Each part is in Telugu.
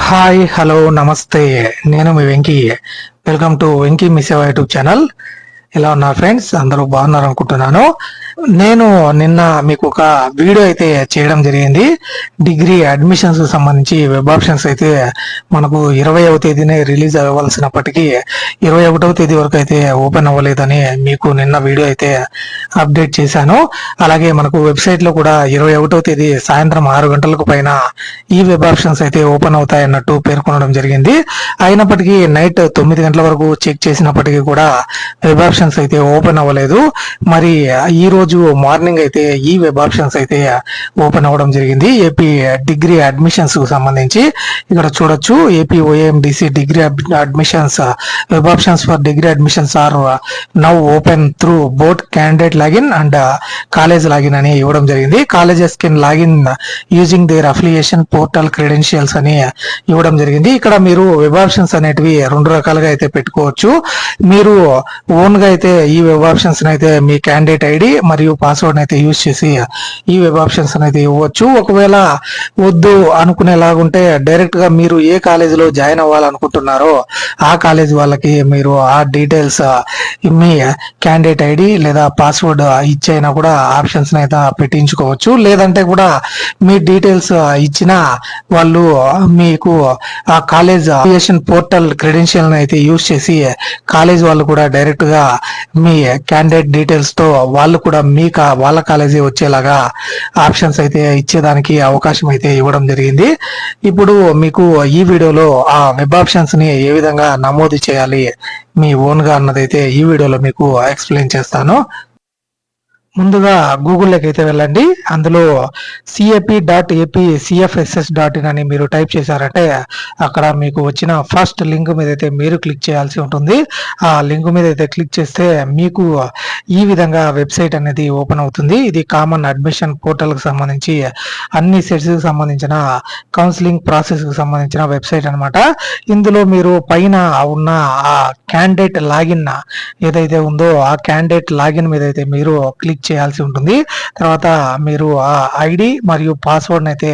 హాయ్ హలో నమస్తే. నేను మీ వెంకీ. వెల్కమ్ టు వెంకీ మిసేవా యూట్యూబ్ ఛానల్. ఎలా ఉన్నారు ఫ్రెండ్స్? అందరూ బాగున్నారు అనుకుంటున్నాను. నేను నిన్న మీకు ఒక వీడియో అయితే చేయడం జరిగింది. డిగ్రీ అడ్మిషన్స్ సంబంధించి వెబ్ ఆప్షన్స్ అయితే మనకు 20వ తేదీనే రిలీజ్ అవ్వాల్సినప్పటికీ 21వ తేదీ వరకు అయితే ఓపెన్ అవ్వలేదని మీకు నిన్న వీడియో అయితే అప్డేట్ చేశాను. అలాగే మనకు వెబ్సైట్ లో కూడా 21వ తేదీ సాయంత్రం 6 గంటలకు పైన ఈ వెబ్ ఆప్షన్స్ అయితే ఓపెన్ అవుతాయన్నట్టు పేర్కొనడం జరిగింది. అయినప్పటికీ నైట్ 9 గంటల వరకు చెక్ చేసినప్పటికీ కూడా వెబ్ ఆప్షన్స్ అయితే ఓపెన్ అవ్వలేదు. మరి ఈ రోజు మార్నింగ్ అయితే ఈ వెబ్ ఆప్షన్స్ అయితే ఓపెన్ అవ్వడం జరిగింది. ఏపీ డిగ్రీ అడ్మిషన్స్ కు సంబంధించి ఇక్కడ చూడొచ్చు. AP OMDC degree admissions web options for degree admissions are now open through both candidate login and college login అని ఇవ్వడం జరిగింది. Colleges can login using their affiliation portal credentials అని ఇవ్వడం జరిగింది. ఇక్కడ మీరు వెబ్ ఆప్షన్స్ అనేటివి రెండు రకాలుగా అయితే పెట్టుకోవచ్చు. మీరు ఓన్ గా అయితే ఈ వెబ్ ఆప్షన్స్ అయితే మీ క్యాండిడేట్ ఐడి మరియు పాస్వర్డ్ అయితే యూజ్ చేసి ఈ వెబ్ ఆప్షన్స్ అయితే ఇవ్వచ్చు. ఒకవేళ వద్దు అనుకునేలాగుంటే డైరెక్ట్ గా మీరు ఏ కాలేజీలో జాయిన్ అవ్వాలనుకుంటున్నారో ఆ కాలేజ్ వాళ్ళకి మీరు ఆ డీటెయిల్స్ మీ క్యాండిడేట్ ఐడి లేదా పాస్వర్డ్ ఇచ్చైనా కూడా ఆప్షన్స్ అయితే పెట్టించుకోవచ్చు. లేదంటే కూడా మీ డీటెయిల్స్ ఇచ్చిన వాళ్ళు మీకు ఆ కాలేజ్ అఫిలియేషన్ పోర్టల్ క్రెడెన్షియల్ అయితే యూజ్ చేసి కాలేజ్ వాళ్ళు కూడా డైరెక్ట్ గా మీ క్యాండిడేట్ డీటెయిల్స్ తో వాళ్ళు కూడా మీ వాళ్ళ కాలేజీ వచ్చేలాగా ఆప్షన్స్ అయితే ఇచ్చేదానికి అవకాశం అయితే ఇవ్వడం జరిగింది. ఇప్పుడు మీకు ఈ వీడియోలో ఆ వెబ్ ఆప్షన్స్ ని ఏ విధంగా నమోదు చేయాలి మీ ఓన్ గా అన్నదైతే ఈ వీడియోలో మీకు ఎక్స్ప్లెయిన్ చేస్తాను. ముందుగా గూగుల్లోకి అయితే వెళ్ళండి. అందులో cap.ap.cfss.in అని మీరు టైప్ చేశారంటే అక్కడ మీకు వచ్చిన ఫస్ట్ లింక్ మీద అయితే మీరు క్లిక్ చేయాల్సి ఉంటుంది. ఆ లింక్ మీద అయితే క్లిక్ చేస్తే మీకు ఈ విధంగా వెబ్సైట్ అనేది ఓపెన్ అవుతుంది. ఇది కామన్ అడ్మిషన్ పోర్టల్ కి సంబంధించి అన్ని సెట్స్ కి సంబంధించిన కౌన్సిలింగ్ ప్రాసెస్ కి సంబంధించిన వెబ్సైట్ అనమాట. ఇందులో మీరు పైన ఉన్న ఆ క్యాండిడేట్ లాగిన్ ఏదైతే ఉందో ఆ క్యాండిడేట్ లాగిన్ మీద అయితే మీరు క్లిక్ చేయాల్సి ఉంటుంది. తర్వాత మీరు ఆ ఐడి మరియు పాస్వర్డ్ అయితే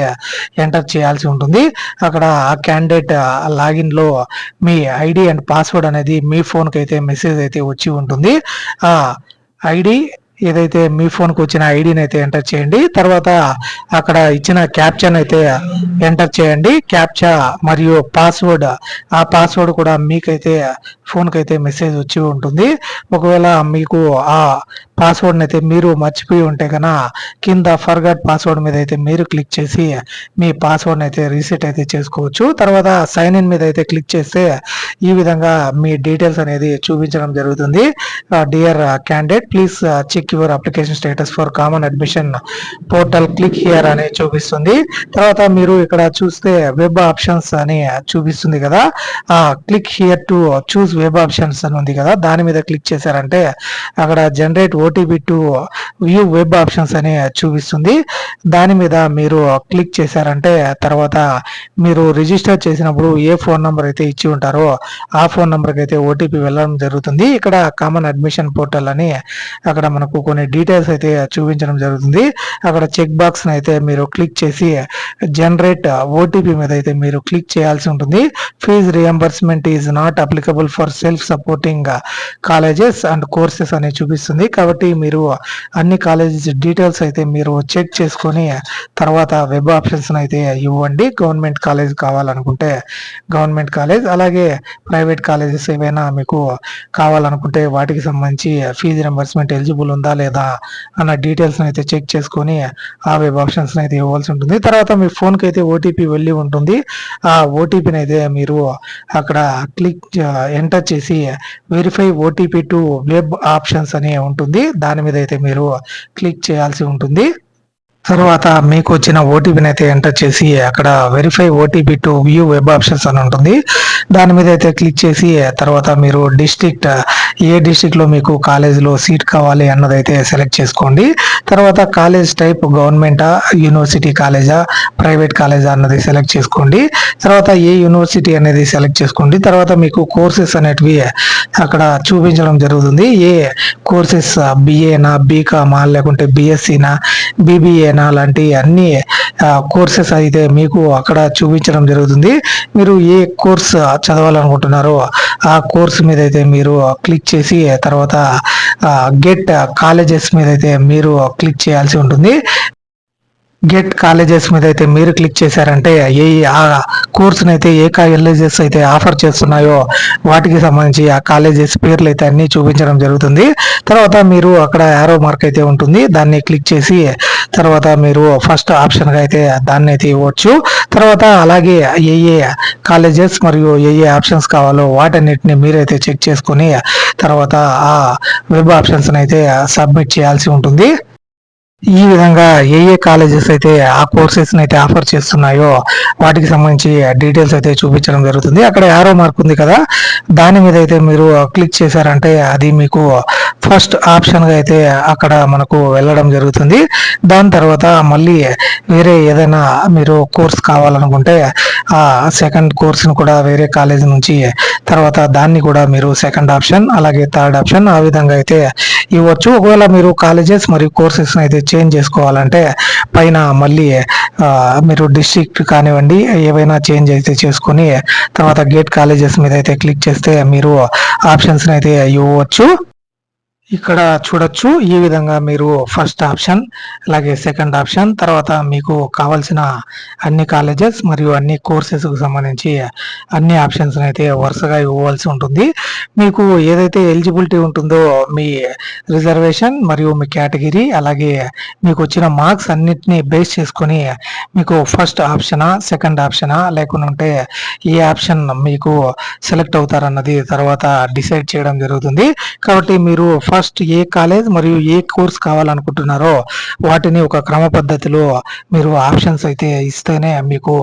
ఎంటర్ చేయాల్సి ఉంటుంది. అక్కడ ఆ క్యాండిడేట్ లాగిన్ లో మీ ఐడి అండ్ పాస్వర్డ్ అనేది మీ ఫోన్ కి అయితే మెసేజ్ అయితే వచ్చి ఉంటుంది. ఆ ఐడి ఏదైతే మీ ఫోన్కి వచ్చిన ఐడిని అయితే ఎంటర్ చేయండి. తర్వాత అక్కడ ఇచ్చిన క్యాప్చాను అయితే ఎంటర్ చేయండి. క్యాప్చా మరియు పాస్వర్డ్, ఆ పాస్వర్డ్ కూడా మీకైతే ఫోన్కి అయితే మెసేజ్ వచ్చి ఉంటుంది. ఒకవేళ మీకు ఆ పాస్వర్డ్ని అయితే మీరు మర్చిపోయి ఉంటే కనుక కింద ఫర్గాట్ పాస్వర్డ్ మీద అయితే మీరు క్లిక్ చేసి మీ పాస్వర్డ్ని అయితే రీసెట్ అయితే చేసుకోవచ్చు. తర్వాత సైన్ ఇన్ మీద అయితే క్లిక్ చేస్తే ఈ విధంగా మీ డీటెయిల్స్ అనేది చూపించడం జరుగుతుంది. Dear candidate please check your application status for common admission portal, click here అని చూపిస్తుంది. తర్వాత మీరు ఇక్కడ చూస్తే వెబ్ ఆప్షన్స్ అని చూపిస్తుంది కదా, ఆ click here to choose web options అని ఉంది కదా, దాని మీద క్లిక్ చేశారంటే అక్కడ generate OTP to view web options అని చూపిస్తుంది. దాని మీద మీరు క్లిక్ చేశారంటే తర్వాత మీరు రిజిస్టర్ చేసినప్పుడు ఏ ఫోన్ నంబర్ అయితే ఇచ్చి ఉంటారో ఆ ఫోన్ నంబర్కి అయితే ఓటీపీ వెళ్ళడం జరుగుతుంది. ఇక్కడ కామన్ అడ్మిషన్ పోర్టల్ అని అక్కడ మనకు కొన్ని డీటెయిల్స్ అయితే చూపించడం జరుగుతుంది. అక్కడ చెక్ బాక్స్ అయితే మీరు క్లిక్ చేసి జనరేట్ ఓటీపీ మీద అయితే మీరు క్లిక్ చేయాల్సి ఉంటుంది. Fee reimbursement is not applicable for self supporting colleges and courses అని చూపిస్తుంది. కాబట్టి మీరు అన్ని కాలేజెస్ డీటెయిల్స్ అయితే మీరు చెక్ చేసుకొని తర్వాత వెబ్ ఆప్షన్స్ అయితే ఇవ్వండి. గవర్నమెంట్ కాలేజ్ కావాలనుకుంటే గవర్నమెంట్ కాలేజ్, అలాగే ప్రైవేట్ కాలేజెస్ ఏవైనా మీకు కావాలనుకుంటే వాటికి సంబంధించి ఫీజు రింబర్స్మెంట్ ఎలిజిబుల్ ఉందా లేదా అన్న డీటెయిల్స్ అయితే చెక్ చేసుకొని ఆ వెబ్ ఆప్షన్స్ అయితే ఇవ్వాల్సి ఉంటుంది. తర్వాత మీ ఫోన్కి అయితే ఓటీపీ వెళ్ళి ఉంటుంది. ఆ ఓటీపీని అయితే మీరు అక్కడ క్లిక్ ఎంటర్ చేసి verify OTP to web options అని ఉంటుంది. దాని మీద అయితే మీరు క్లిక్ చేయాల్సి ఉంటుంది. తర్వాత మీకు వచ్చిన ఓటీపీని అయితే ఎంటర్ చేసి అక్కడ verify OTP to view web options అని ఉంటుంది. దాని మీద అయితే క్లిక్ చేసి తర్వాత మీరు డిస్ట్రిక్ట్, ఏ డిస్ట్రిక్ట్ లో మీకు కాలేజీలో సీట్ కావాలి అన్నది అయితే సెలెక్ట్ చేసుకోండి. తర్వాత కాలేజ్ టైప్ గవర్నమెంటా, యూనివర్సిటీ కాలేజా, ప్రైవేట్ కాలేజా అన్నది సెలెక్ట్ చేసుకోండి. తర్వాత ఏ యూనివర్సిటీ అనేది సెలెక్ట్ చేసుకోండి. తర్వాత మీకు కోర్సెస్ అనేటివి అక్కడ చూపించడం జరుగుతుంది. ఏ కోర్సెస్ బిఏనా, బీకామా, లేకుంటే బిఎస్సీనా, బీబీఏ ఏఐనా లాంటి అన్ని కోర్సెస్ అయితే మీకు అక్కడ చూపించడం జరుగుతుంది. మీరు ఏ కోర్స్ చదవాలనుకుంటున్నారో ఆ కోర్స్ మీద అయితే మీరు క్లిక్ చేసి తర్వాత గెట్ కాలేజెస్ మీద అయితే మీరు క్లిక్ చేయాల్సి ఉంటుంది. గెట్ కాలేజెస్ మీద అయితే మీరు క్లిక్ చేశారంటే ఆ కోర్సును అయితే ఏ కాలేజెస్ అయితే ఆఫర్ చేస్తున్నాయో వాటికి సంబంధించి ఆ కాలేజెస్ పేర్లు అయితే అన్ని చూపించడం జరుగుతుంది. తర్వాత మీరు అక్కడ యారో మార్క్ అయితే ఉంటుంది, దాన్ని క్లిక్ చేసి తర్వాత మీరు ఫస్ట్ ఆప్షన్గా అయితే దాన్ని అయితే ఇవ్వచ్చు. తర్వాత అలాగే ఏ కాలేజెస్ మరియు ఏ ఆప్షన్స్ కావాలో వాటన్నిటిని మీరైతే చెక్ చేసుకుని తర్వాత ఆ వెబ్ ఆప్షన్స్ అయితే సబ్మిట్ చేయాల్సి ఉంటుంది. ఈ విధంగా ఏ కాలేజెస్ అయితే ఆ కోర్సెస్ అయితే ఆఫర్ చేస్తున్నాయో వాటికి సంబంధించి డీటెయిల్స్ అయితే చూపించడం జరుగుతుంది. అక్కడ యారో మార్క్ ఉంది కదా, దాని మీద అయితే మీరు క్లిక్ చేశారంటే అది మీకు ఫస్ట్ ఆప్షన్గా అయితే అక్కడ మనకు వెళ్ళడం జరుగుతుంది. దాని తర్వాత మళ్ళీ వేరే ఏదైనా మీరు కోర్స్ కావాలనుకుంటే ఆ సెకండ్ కోర్స్ను కూడా వేరే కాలేజ్ నుంచి తర్వాత దాన్ని కూడా మీరు సెకండ్ ఆప్షన్ అలాగే థర్డ్ ఆప్షన్ ఆ విధంగా అయితే ఇవ్వచ్చు. ఒకవేళ మీరు కాలేజెస్ మరియు కోర్సెస్ అయితే చేంజ్ చేసుకోవాలంటే పైన మళ్ళీ మీరు డిస్ట్రిక్ట్ కానివ్వండి ఏవైనా చేంజ్ అయితే చేసుకొని తర్వాత గేట్ కాలేజెస్ మీద అయితే క్లిక్ చేస్తే మీరు ఆప్షన్స్ అయితే ఇవ్వచ్చు. ఇక్కడ చూడొచ్చు ఈ విధంగా మీరు ఫస్ట్ ఆప్షన్ అలాగే సెకండ్ ఆప్షన్ తర్వాత మీకు కావాల్సిన అన్ని కాలేజెస్ మరియు అన్ని కోర్సెస్కు సంబంధించి అన్ని ఆప్షన్స్ అయితే వరుసగా ఇవ్వాల్సి ఉంటుంది. మీకు ఏదైతే ఎలిజిబిలిటీ ఉంటుందో మీ రిజర్వేషన్ మరియు మీ కేటగిరీ అలాగే మీకు వచ్చిన మార్క్స్ అన్నిటినీ బేస్ చేసుకొని మీకు ఫస్ట్ ఆప్షనా సెకండ్ ఆప్షనా లేకుంటే ఏ ఆప్షన్ మీకు సెలెక్ట్ అవుతారన్నది తర్వాత డిసైడ్ చేయడం జరుగుతుంది. కాబట్టి మీరు ఫస్ట్ ఏ కాలేజ్ మరియు ఏ కోర్స్ కావాలనుకుంటున్నారో వాటిని ఒక క్రమ పద్ధతిలో మీరు ఆప్షన్స్ అయితే ఇస్తేనే మీకు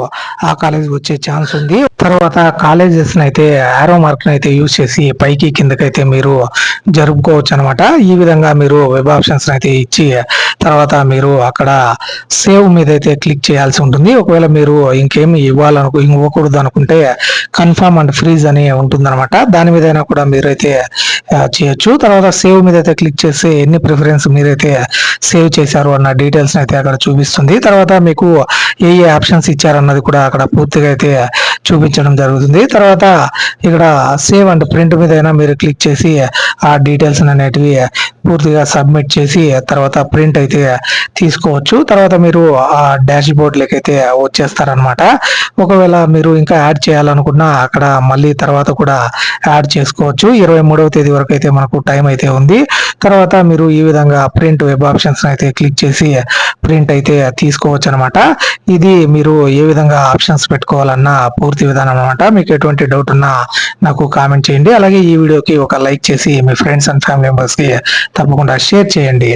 ఆ కాలేజ్ వచ్చే ఛాన్స్ ఉంది. తర్వాత కాలేజెస్ అయితే యారో మార్క్ అయితే యూజ్ చేసి పైకి కిందకైతే మీరు జరుపుకోవచ్చు అనమాట. ఈ విధంగా మీరు వెబ్ ఆప్షన్స్ అయితే ఇచ్చి తర్వాత మీరు అక్కడ సేవ్ మీద అయితే క్లిక్ చేయాల్సి ఉంటుంది. ఒకవేళ మీరు ఇంకేమి ఇవ్వకూడదు అనుకుంటే కన్ఫర్మ్ అండ్ ఫ్రీజ్ అని ఉంటుందన్నమాట. దాని మీద కూడా మీరైతే చేయొచ్చు. తర్వాత సేవ్ మీద అయితే క్లిక్ చేసి ఎన్ని ప్రిఫరెన్స్ మీరైతే సేవ్ చేశారు అన్న డీటెయిల్స్ అయితే అక్కడ చూపిస్తుంది. తర్వాత మీకు ఏ ఆప్షన్స్ ఇచ్చారన్నది కూడా అక్కడ పూర్తిగా అయితే చూపించడం జరుగుతుంది. తర్వాత ఇక్కడ సేవ్ అండ్ ప్రింట్ మీద అయినా మీరు క్లిక్ చేసి ఆ డీటెయిల్స్ అనేటివి పూర్తిగా సబ్మిట్ చేసి తర్వాత ప్రింట్ అయితే తీసుకోవచ్చు. తర్వాత మీరు ఆ డాష్ బోర్డ్ అయితే వచ్చేస్తారనమాట. ఒకవేళ మీరు ఇంకా యాడ్ చేయాలనుకున్నా అక్కడ మళ్ళీ తర్వాత కూడా యాడ్ చేసుకోవచ్చు. 23వ తేదీ వరకు అయితే మనకు టైం అయితే ఉంది. తర్వాత మీరు ఈ విధంగా ప్రింట్ వెబ్ ఆప్షన్స్ అయితే క్లిక్ చేసి ప్రింట్ అయితే తీసుకోవచ్చు అనమాట. ఇది మీరు ఏ విధంగా ఆప్షన్స్ పెట్టుకోవాలన్న పూర్తి విధానం అనమాట. మీకు ఎటువంటి డౌట్ ఉన్నా నాకు కామెంట్ చేయండి. అలాగే ఈ వీడియోకి ఒక లైక్ చేసి మీ ఫ్రెండ్స్ అండ్ ఫ్యామిలీ మెంబర్స్కి తప్పకుండా షేర్ చేయండి.